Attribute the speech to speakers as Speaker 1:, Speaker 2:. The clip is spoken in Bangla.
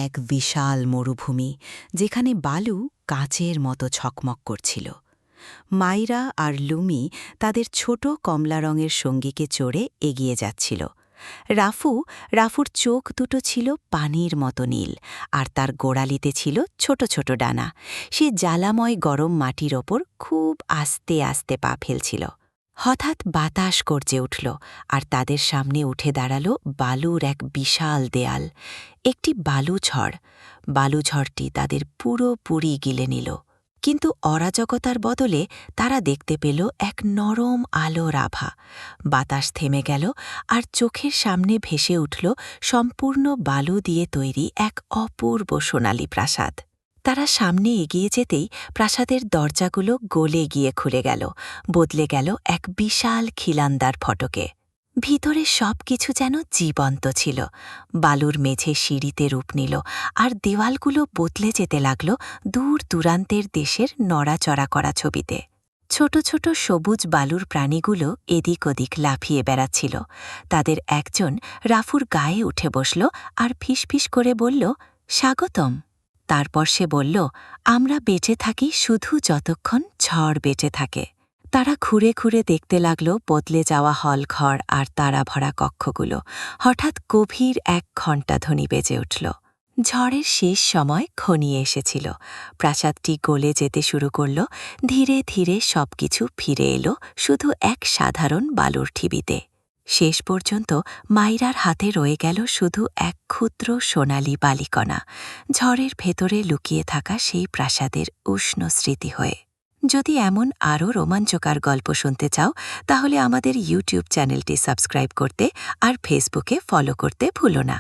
Speaker 1: এক বিশাল মরুভূমি, যেখানে বালু কাচের মতো ছকমক করছিল। মাইরা আর লুমি তাদের ছোট কমলা রঙের সঙ্গীকে চড়ে এগিয়ে যাচ্ছিল। রাফুর চোখ দুটো ছিল পানির মতো নীল, আর তার গোড়ালিতে ছিল ছোট ছোট ডানা। সে জ্বালাময় গরম মাটির ওপর খুব আস্তে আস্তে পা ফেলছিল। হঠাৎ বাতাস গর্জে উঠল, আর তাদের সামনে উঠে দাঁড়াল বালুর এক বিশাল দেয়াল, একটি বালুঝড়টি তাদের পুরোপুরি গিলে নিল। কিন্তু অরাজকতার বদলে তারা দেখতে পেল এক নরম আলোর আভা। বাতাস থেমে গেল, আর চোখের সামনে ভেসে উঠল সম্পূর্ণ বালু দিয়ে তৈরি এক অপূর্ব সোনালী প্রাসাদ। তারা সামনে এগিয়ে যেতেই প্রাসাদের দরজাগুলো গলে গিয়ে খুলে গেল, বদলে গেল এক বিশাল খিলানদার ফটকে। ভিতরে সবকিছু যেন জীবন্ত ছিল। বালুর মেঝে সিঁড়িতে রূপ নিল, আর দেওয়ালগুলো বদলে যেতে লাগল দূর দূরান্তের দেশের নড়াচড়া করা ছবিতে। ছোট ছোট সবুজ বালুর প্রাণীগুলো এদিক ওদিক লাফিয়ে বেড়াচ্ছিল। তাদের একজন রাফুর গায়ে উঠে বসল আর ফিসফিস করে বলল, স্বাগতম। তারপর সে বলল, আমরা বেঁচে থাকি শুধু যতক্ষণ ঝড় বেঁচে থাকে। তারা ঘুরে ঘুরে দেখতে লাগল বদলে যাওয়া হলঘর আর তারা ভরা কক্ষগুলো। হঠাৎ গভীর এক ঘণ্টাধ্বনি বেজে উঠল। ঝড়ের শেষ সময় ঘনিয়ে এসেছিল। প্রাসাদটি গলে যেতে শুরু করল। ধীরে ধীরে সবকিছু ফিরে এলো শুধু এক সাধারণ বালুর ঢিবিতে। শেষ পর্যন্ত মাইরার হাতে রয়ে গেল শুধু এক ক্ষুদ্র সোনালি বালিকণা, ঝড়ের ভেতরে লুকিয়ে থাকা সেই প্রাসাদের উষ্ণ স্মৃতি হয়ে। যদি এমন আরও রোমাঞ্চকর গল্প শুনতে চাও, তাহলে আমাদের ইউটিউব চ্যানেলটি সাবস্ক্রাইব করতে আর ফেসবুকে ফলো করতে ভুলো না।